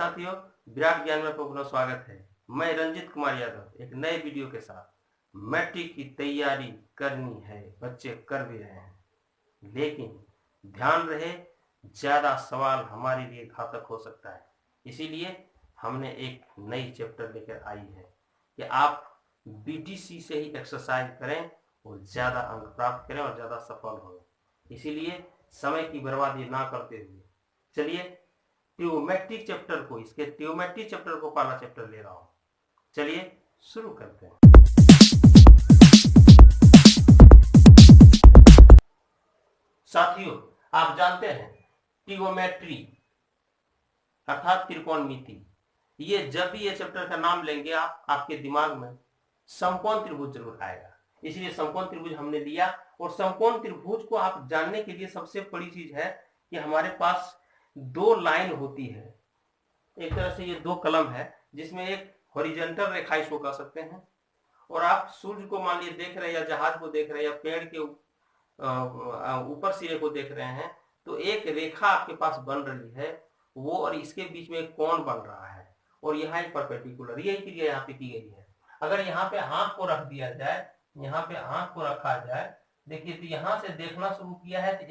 साथियों, विराट ज्ञान में आपका पुनः स्वागत है। मैं रंजित कुमार यादव एक नए वीडियो के साथ। मैट्रिक की तैयारी करनी है, बच्चे कर भी रहे हैं, लेकिन ध्यान रहे ज्यादा सवाल हमारे लिए घातक हो सकता है। इसीलिए हमने एक नई चैप्टर लेकर आई है कि आप बीटीसी से ही एक्सरसाइज करें और ज्यादा अंक प्राप्त करें और ज्यादा सफल हो। इसीलिए समय की बर्बादी ना करते हुए चलिए ट्रिग्नोमेट्री चैप्टर को, इसके ट्रिग्नोमेट्री चैप्टर को पहला चैप्टर ले रहा हूं। चलिए शुरू करते हैं। साथियों, आप जानते हैं ट्रिग्नोमेट्री अर्थात त्रिकोणमिति, ये जब भी ये चैप्टर का नाम लेंगे आपके दिमाग में समकोण त्रिभुज जरूर आएगा। इसलिए समकोण त्रिभुज हमने लिया, और समकोण त्रिभुज को आप जानने के लिए सबसे बड़ी चीज है कि हमारे पास दो लाइन होती है। एक तरह से ये दो कलम है जिसमें एक हॉरिजॉन्टल रेखा इसको कह सकते हैं, और आप सूर्य को मान लीजिए देख रहे हैं, या जहाज को देख रहे हैं, या पेड़ के ऊपर सिरे को देख रहे हैं, तो एक रेखा आपके पास बन रही है वो, और इसके बीच में एक कोण बन रहा है, और यहाँ एक परपेंडिकुलर, यही क्रिया यहाँ पे की गई है। अगर यहाँ पे आंख को रख दिया जाए, यहाँ पे आंख को रखा जाए, देखिए तो यहाँ से देखना शुरू किया है तो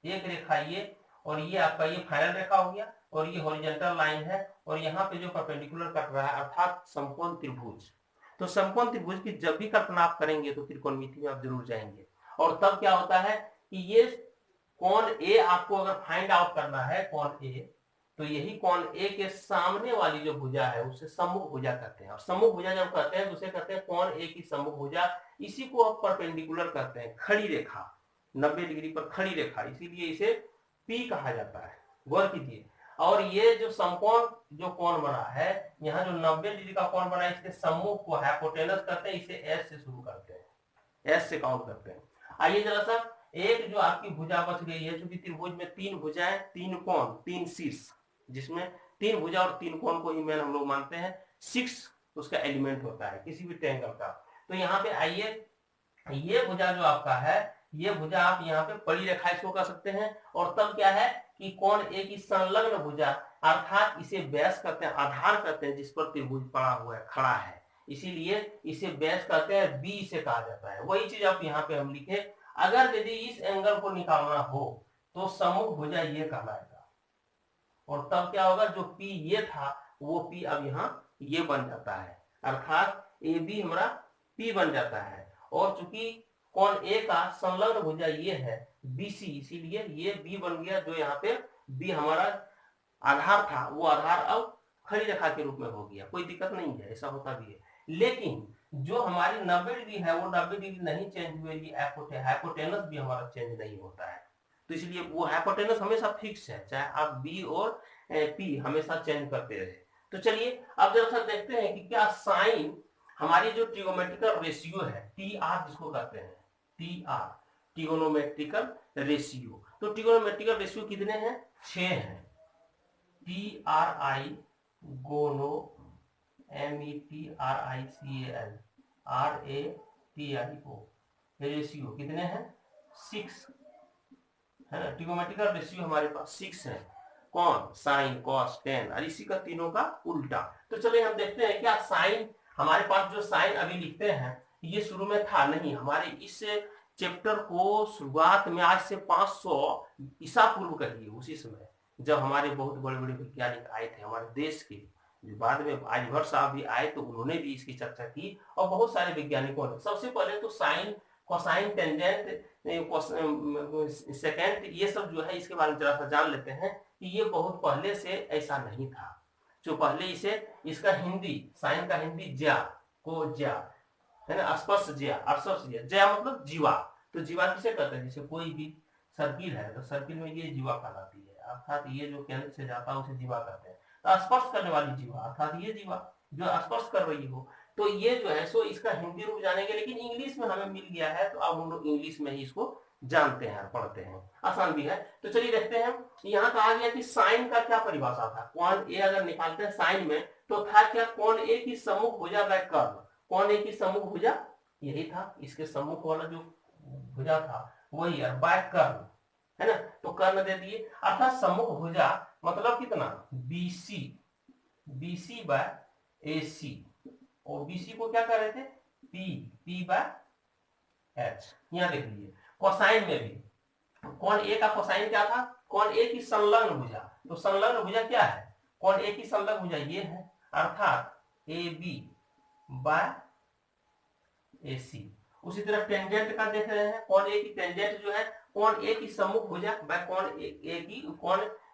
एक रेखा ये, और ये आपका ये फाइनल रेखा हो गया, और ये हॉरिजॉन्टल लाइन है, और यहाँ पे जो परपेंडिकुलर कट रहा है अर्थात समकोण त्रिभुज। तो समकोण त्रिभुज की जब भी कल्पना आप करेंगे तो त्रिकोणमिति में आप जरूर जाएंगे, और तब क्या होता है कि ये कोण ए आपको अगर फाइंड आउट करना है, कोण ए, तो यही कोण ए के सामने वाली जो भुजा है उसे सम्मुख भुजा कहते हैं। और सम्मुख भुजा जब कहते हैं तो उसे कहते हैं कोण ए की सम्मुख भुजा। इसी को आप परपेंडिकुलर कहते हैं, खड़ी रेखा, 90 डिग्री पर खड़ी रेखा, इसीलिए इसे पी कहा जाता है। गौर कीजिए। और ये जो समकोण जो कोण बना है, यहाँ जो 90 डिग्री का कोण बना है, इसके सम्मुख को हाइपोटेनस कहते हैं। इसे एस से शुरू करते हैं, एस से काउंट करते हैं। आइए जरा सा, एक जो आपकी भुजा बच गई है, क्योंकि त्रिभुज में तीन भुजाएं, तीन कोण, तीन शीर्ष, जिसमें तीन भुजा और तीन कोण को ही मेन हम लोग मानते हैं। 6 उसका एलिमेंट होता है किसी भी ट्रायंगल का। तो यहाँ पे आइए, ये भुजा जो आपका है, ये भुजा आप यहाँ पे बड़ी रेखा इसको कह सकते हैं। और तब क्या है कि कोण ए की संलग्न भुजा, अर्थात इसे बेस कहते हैं, आधार कहते हैं, जिस पर त्रिभुज पड़ा हुआ है, खड़ा है, इसीलिए इसे बेस कहते हैं, बी से कहा जाता है। वही चीज आप यहाँ पे हम लिखे, अगर यदि इस एंगल को निकालना हो तो सम्मुख भुजा ये कहलाएगा, और तब क्या होगा, जो पी ये था वो पी अब यहाँ ये बन जाता है, अर्थात ए बी हमारा पी बन जाता है। और चूंकि कोण ए का संलग्न भुजा ये है बीसी, इसीलिए ये बी बन गया, जो यहाँ पे बी हमारा आधार था, वो आधार अब खड़ी रेखा के रूप में हो गया। कोई दिक्कत नहीं है, ऐसा होता भी है। लेकिन जो हमारी 90 डिग्री है वो 90 डिग्री नहीं चेंज हुए, हाइपोटेनस भी हमारा चेंज नहीं होता है। तो इसलिए वो हाइपोटेनस हमेशा फिक्स है, चाहे आप बी और पी हमेशा चेंज करते रहे। तो चलिए अब जरा सा देखते हैं कि क्या साइन हमारी जो ट्रिगोनोमेट्रिकल रेशियो है, टी आर जिसको कहते हैं, टी आर ट्रिगोनोमेट्रिकल रेशियो। तो ट्रिगोनोमेट्रिकल रेशियो कितने हैं? 6 हैं। टी आर आई गोनो METRICAL RATIO रेशियो कितने हैं? 6 है ना। ट्रिगोनोमेट्रिकल रेशियो हमारे पास 6 है। कौन? साइन, कॉस, टेन, और इसी का तीनों का उल्टा। तो चलिए हम देखते हैं क्या साइन, हमारे पास जो साइन अभी लिखते हैं ये शुरू में था नहीं। हमारे इस चैप्टर को शुरुआत में आज से 500 ईसा पूर्व कहिए, उसी समय जब हमारे बहुत बड़े बड़े वैज्ञानिक आए थे हमारे देश के, जो बाद में आर्यभट्ट साहब भी आए तो उन्होंने भी इसकी चर्चा की, और बहुत सारे वैज्ञानिकों ने। सबसे पहले तो साइन, कोसाइन, टेंजेंट, सेकेंड, ये सब जो है इसके बारे में जरा सा जान लेते हैं कि ये बहुत पहले से ऐसा नहीं था। जो पहले इसे, इसका हिंदी, साइन का हिंदी ज्या को ज्या है ना, स्पर्श ज्या, स्पर्श ज्या, ज्या मतलब जीवा। तो जीवा किसे कहते हैं? जैसे कोई भी सर्किल है तो सर्किल में ये जीवा कहलाती है, अर्थात ये जो केंद्र से जाता है उसे जीवा कहते हैं। तो स्पर्श करने वाली जीवा अर्थात ये जीवा जो स्पर्श कर रही हो, तो ये जो है सो इसका हिंदी रूप जानेंगे, लेकिन इंग्लिश में हमें मिल गया है तो अब हम लोग इंग्लिश में ही इसको जानते हैं, पढ़ते हैं, आसान भी है। तो चलिए देखते हैं, यहाँ कहा गया कि साइन का क्या परिभाषा था। कोण ए अगर निकालते हैं साइन में तो था क्या? कोण ए की सम्मुख भुजा बाय कर्ण। कोण ए की सम्मुख भुजा यही था, इसके सम्मुख वाला जो भुजा था वही है, बाय कर्ण है ना। तो कर्ण दे दिए, अर्थात सम्मुख भुजा मतलब कितना? BC BC बाय AC, और BC को क्या कर रहे थे, P बाय H। यहाँ देख लीजिए कोसाइन में भी कौन ए का कोसाइन क्या था, कौन ए की संलग्न भुजा, तो संलग्न भुजा क्या है, कौन ए की संलग्न भुजा ये है, अर्थात AB बाय AC। उसी तरह टेंजेंट का देख रहे हैं, कौन ए की टेंजेंट जो है कौन ए की सम्मुख भुजा बाय कौन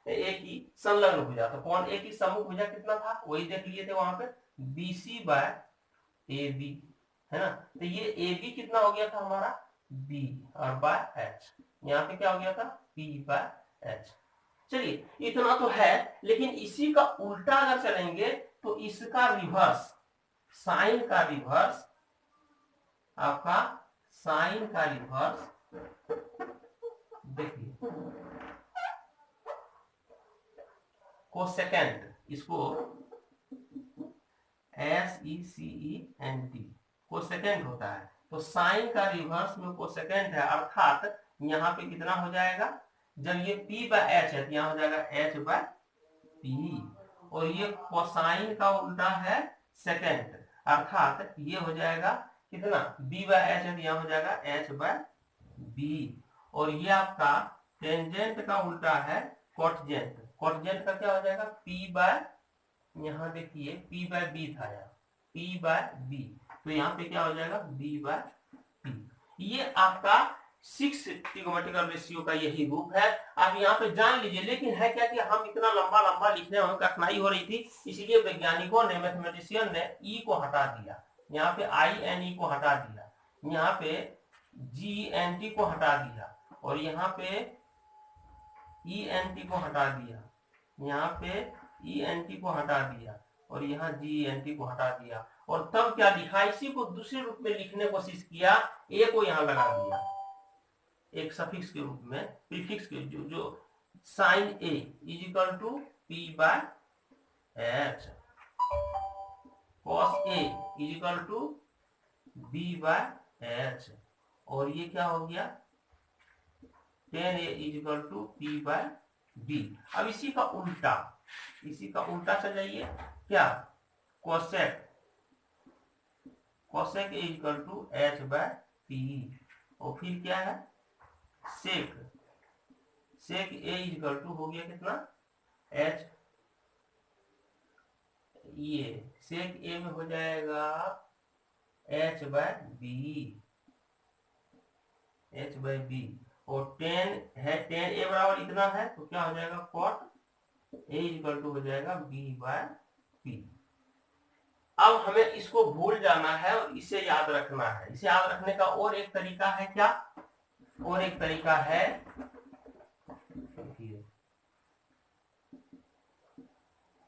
ए की संलग्न भुजा, तो कौन ए की सम्मुख भुजा कितना था, वही देख लिए थे वहां पे BC बाय AB, है ना। तो ये AB कितना हो गया था हमारा B और बाय H, यहाँ पे क्या हो गया था P बाय H। चलिए इतना तो है, लेकिन इसी का उल्टा अगर चलेंगे तो इसका रिवर्स, साइन का रिवर्स, आपका साइन का रिवर्स देखिए, कोसेकेंट, इसको SECENT कोसेकेंट होता है, तो साइन का रिवर्स में कोसेकेंट है, अर्थात यहाँ पे कितना हो जाएगा, जब ये P बाय H है तो यहाँ हो जाएगा H बाय P, और ये कोसाइन का उल्टा है सेकेंड, अर्थात ये हो जाएगा कितना B बाय H है तो यहाँ हो जाएगा H बाय B, और ये आपका टेंजेंट का उल्टा है कोटजेंट, कोटजेंट का क्या हो जाएगा P बाय, यहाँ देखिए P बाय B था, यहाँ P बाय B, तो यहाँ पे क्या हो जाएगा B बाय P। ये आपका 6 ट्रिगोनोमेट्रिकल रेशियो का यही रूप है, आप यहाँ पे जान लीजिए। लेकिन है क्या कि हम इतना लंबा लंबा लिखने में कठिनाई हो रही थी, इसलिए वैज्ञानिकों ने, मैथमेटिशियन ने ई को हटा दिया, यहाँ पे INE को हटा दिया, यहाँ पे GNT को हटा दिया, और यहाँ पे ENT को हटा दिया, यहाँ पे ENT को हटा दिया, और यहाँ GNT को हटा दिया, और तब क्या लिखा, इसी को दूसरे रूप में लिखने की कोशिश किया, ए को यहाँ लगा दिया एक सफिक्स के रूप में, प्रीफिक्स के, जो sine A is equal to P by H, cos A is equal to B by H, और ये क्या हो गया tan A is equal to P by B। अब इसी का उल्टा चल जाइए, क्या cosec A is equal to H by P, और फिर क्या है sec A is equal to हो गया कितना H, ये सेक ए में हो जाएगा H बाय B, और टेन ए बराबर इतना है तो क्या हो जाएगा cot A is equal to हो जाएगा B बाय P। अब हमें इसको भूल जाना है और इसे याद रखना है। इसे याद रखने का और एक तरीका है, क्या, और एक तरीका है,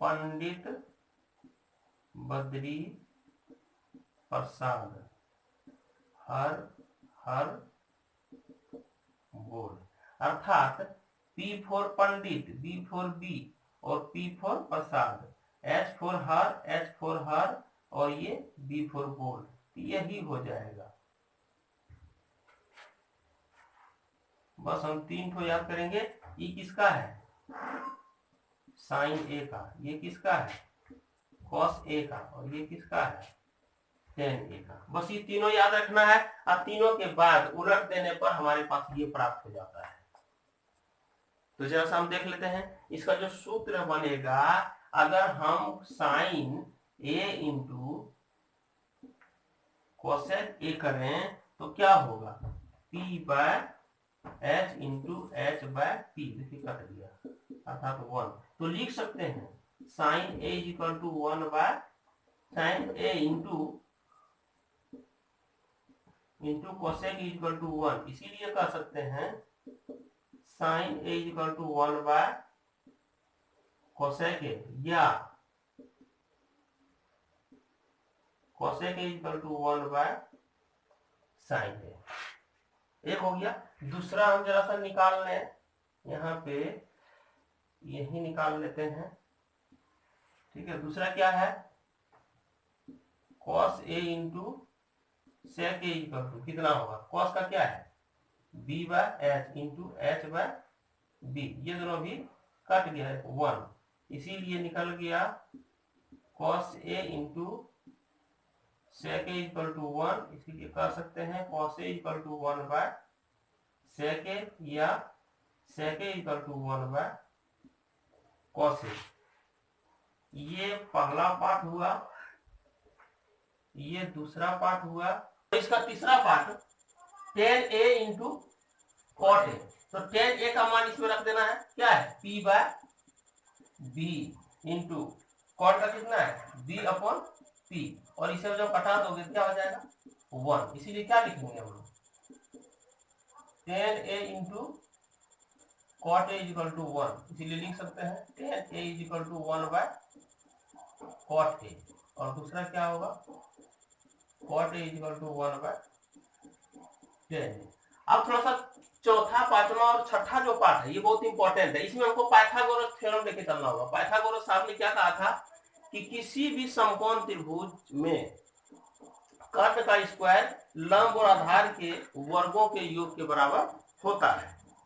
पंडित बद्री प्रसाद हर बोल, अर्थात P for Pandit, B for B, और P for Prasad, H for Har, और ये B फॉर बोल, यही हो जाएगा। बस हम 3 ठो याद करेंगे। ये किसका है साइन ए का, ये किसका है कॉस ए का, और ये किसका है टेन ए का। बस ये तीनों याद रखना है, और तीनों के बाद उलट देने पर हमारे पास ये प्राप्त हो जाता है। तो जरा सा हम देख लेते हैं इसका जो सूत्र बनेगा, अगर हम sine A into cosec A करें तो क्या होगा P by H into H by P, देखिए कट दिया, अर्थात 1, तो लिख सकते हैं sine A is equal to 1 by sine A into cosec is equal to 1, इसीलिए कह सकते हैं sine A is equal to 1 by cosec A, या cosec A is equal to 1 by sine A. एक हो गया। दूसरा हम जरा सा निकाल लें, यहाँ पे यही निकाल लेते हैं, ठीक है। दूसरा क्या है cos A into sec A equal to कितना होगा, कॉस का क्या है B by H into H by B, ये दोनों भी कट गया है 1, इसीलिए निकल गया cos A into sec A equal to 1, इसीलिए कर सकते हैं cos A equal to 1 by sec A या sec A equal to 1 by cos A। ये पहला पार्ट हुआ, ये दूसरा पार्ट हुआ। तो इसका तीसरा part tan A into cot A। तो tan A का मान इसमें रख देना है, क्या है P by B into cot का कितना है B अपॉन P, और इसे जब कटा दोगे क्या हो जाएगा 1। इसीलिए क्या लिखेंगे हम लोग tan A into cot A equal to 1, इसीलिए लिख सकते हैं tan A equal to 1 by cot A। और दूसरा क्या होगा cot A equal to 1 by tan A। अब थोड़ा सा चौथा, पांचवा और छठा जो पार्ट है ये बहुत इंपॉर्टेंट है, इसमें हमको पाइथागोरस थ्योरम लेके चलना होगा। पाइथागोरस साहब ने क्या कहा था कि किसी भी समकोण त्रिभुज में कर्ण का स्क्वायर लंब और आधार के वर्गों के योग के बराबर होता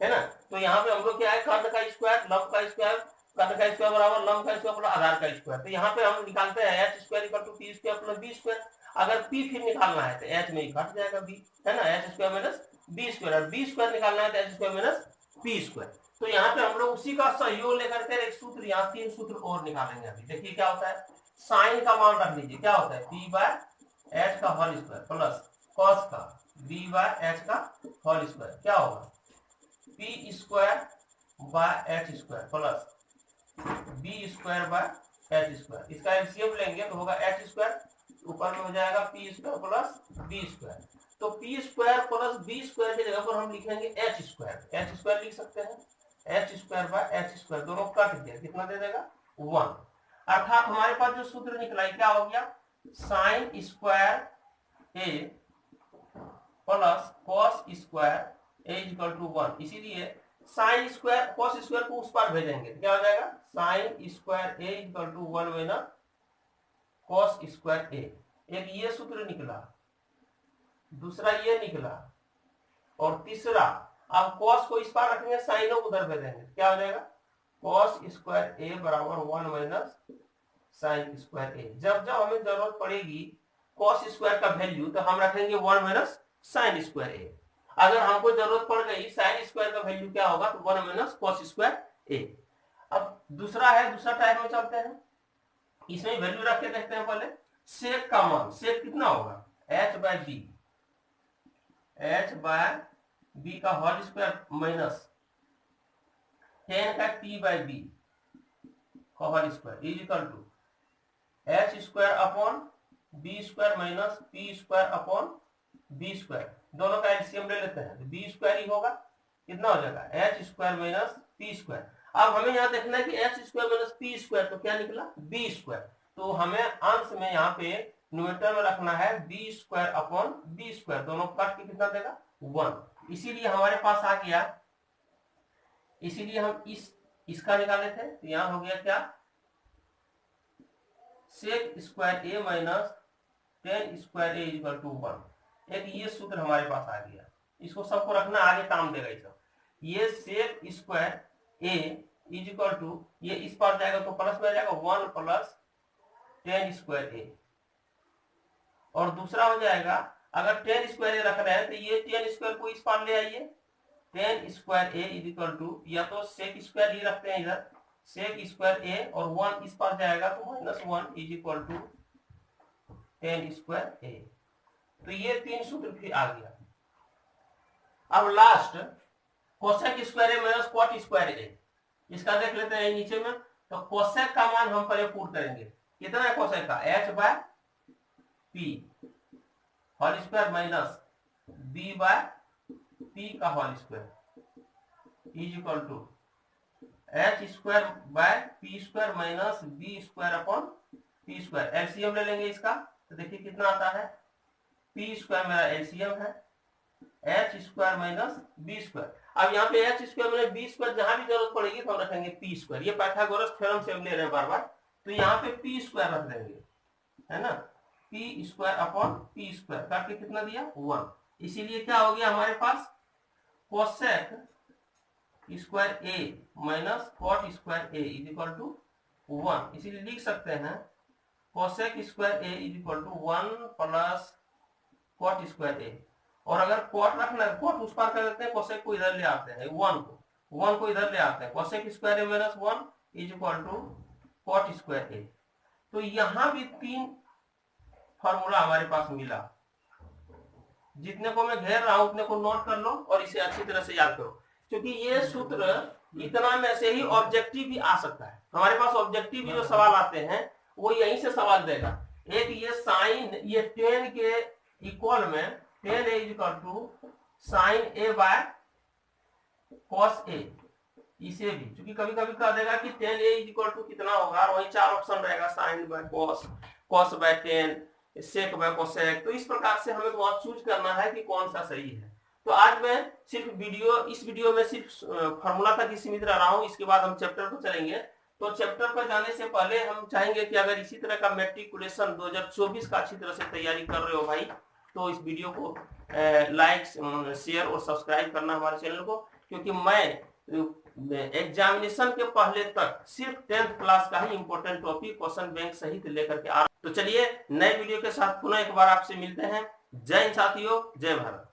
है ना। तो यहाँ पे हम लोग क्या है, कर्ण का स्क्वायर, लंब का स्क्वायर, कर्ण का स्क्वायर बराबर लंब का स्क्वायर प्लस आधार का स्क्वायर। तो यहाँ पे हम निकालते हैं H square equal to P square plus B square. अगर पी फिर निकालना है तो एच में ही घट जाएगा बी, है ना, H square minus B square, और बी स्क्वायर निकालना है तो H square minus P square. तो यहाँ पे हम लोग उसी का सहयोग लेकर के एक सूत्र, यहाँ 3 सूत्र और निकालेंगे। अभी देखिए क्या होता है, साइन का मान रख लीजिए, क्या होता है पी बाय एच का होल स्क्वायर प्लस कॉस का बी बाय एच का होल स्क्वायर, क्या होगा P square by H square plus B square by H square. इसका एलसीएम लेंगे तो होगा एच स्क्वायर, ऊपर में हो जाएगा P square plus B square. तो P square plus B square की जगह पर हम लिखेंगे एच स्क्वायर, एच स्क्वायर लिख सकते हैं, H square by H square, दोनों कट गया, कितना दे देगा 1। अर्थात हमारे पास जो सूत्र निकला है क्या हो गया, sine square A plus cos square A equal to 1। इसीलिए साइन स्क्वायर कॉस स्क्वायर को उस पार भेजेंगे तो क्या हो जाएगा sine square A equal to 1 minus cos square A. एक ये सूत्र निकला, दूसरा ये निकला, और तीसरा अब कॉस को इस पार रखेंगे, साइन को उधर भेजेंगे, क्या हो जाएगा कॉस स्क्वायर ए बराबर 1 माइनस साइन स्क्वायर ए। जब जब हमें जरूरत पड़ेगी कॉस स्क्वायर का वैल्यू तो हम रखेंगे 1 माइनस साइन स्क्वायर ए। अगर हमको जरूरत पड़ गई साइन स्क्वायर का वैल्यू क्या होगा तो 1 माइनस कॉस स्क्वायर ए। अब दूसरा है, दूसरा टाइप में चलते हैं, इसमें वैल्यू रख के देखते हैं। पहले सेक का मान, सेक कितना होगा H by B, H by B का होल स्क्वायर माइनस टेन का टी बाय बी का whole square is equal to H square upon B square minus P square upon B square. दोनों का एलसीएम ले लेते हैं तो बी स्क्वायर ही होगा, कितना हो जाएगा H square minus P square. अब हमें यहाँ देखना है कि H square minus P square तो क्या निकला बी स्क्वायर। तो हमें अंश में यहाँ पे न्यूमरेटर में रखना है B square upon B square, दोनों काट के कितना देगा 1। इसीलिए हमारे पास आ गया, इसीलिए हम इसका निकाले थे तो यहाँ हो गया क्या sec square A minus tan square A equal to 1। एक ये सूत्र हमारे पास आ गया, इसको सबको रखना, आगे काम देगा ये सब। ये sec square A is equal to, ये इस पार जाएगा तो प्लस में आ जाएगा 1 प्लस टेन स्क्वायर ए, और दूसरा हो जाएगा अगर टेन स्क्वायर ए रख रहे हैं तो ये टेन स्क्वायर को इस पार ले आइए, tan square A is equal to, या तो सेक स्क्वायर ही रखते हैं इधर, सेक स्क्वायर ए और 1 इस पार जाएगा तो minus 1 is equal to tan square A. तो ये 3 सूत्र फिर आ गया। अब last cosec square A minus cot square A, इसका देख लेते हैं नीचे में। तो कोसेक का मान हम पहले पुट करेंगे, कितना है कोसेक का H by P whole square minus B by P का whole square is equal to H square by P square minus B square upon P square. LCM ले लेंगे इसका तो देखिए कितना आता है, पी स्क्वायर मेरा एलसीएम है, H square minus B square. अब यहाँ पे H square minus B square जहां भी जरूरत पड़ेगी तो हम रखेंगे पी स्क्वायर, ये पाइथागोरस थ्योरम से हम ले रहे हैं बार बार, तो यहाँ पे पी स्क्वायर रख देंगे, है ना, P square upon P square करके कितना दिया 1। इसीलिए क्या हो गया हमारे पास cosec square A minus cot square A is equal to 1। इसीलिए लिख सकते हैं cosec square A is equal to 1 plus cot square A. और अगर कॉट रखना है, कॉट उस पार कर देते हैं, कोसेक को इधर ले आते हैं, 1 को इधर ले आते हैं, cosec square A minus 1 is equal to cot square A. तो यहां भी 3 फॉर्मूला हमारे पास मिला। जितने को मैं घेर रहा हूं उतने को नोट कर लो और इसे अच्छी तरह से याद करो, क्योंकि ये सूत्र इतना में से ही ऑब्जेक्टिव भी आ सकता है। हमारे पास ऑब्जेक्टिव भी जो सवाल आते हैं वो यहीं से सवाल देगा। एक ये साइन, ये टेन के इक्वल में tan A is equal to sine A by cos A, इसे भी चूंकि कभी कभी कह देगा कि tan A is equal to कितना होगा, और वही 4 ऑप्शन रहेगा, sine by cos, cos by tan, sec by cosec. तो इस प्रकार से हमें वहां चूज करना है कि कौन सा सही है। तो आज मैं सिर्फ इस वीडियो में सिर्फ फॉर्मूला तक ही सीमित रह रहा हूं। इसके बाद हम चैप्टर पर चलेंगे। तो चैप्टर पर जाने से पहले हम चाहेंगे कि अगर इसी तरह का मैट्रिकुलेशन 2024 का अच्छी तरह से तैयारी कर रहे हो भाई, तो इस वीडियो को लाइक, शेयर और सब्सक्राइब करना हमारे चैनल को, क्योंकि मैं एग्जामिनेशन के पहले तक सिर्फ 10th क्लास का ही इंपॉर्टेंट टॉपिक क्वेश्चन बैंक सहित लेकर के आ रहा हूं। तो चलिए नए वीडियो के साथ पुनः एक बार आपसे मिलते हैं। जय हिंद साथियों, जय भारत।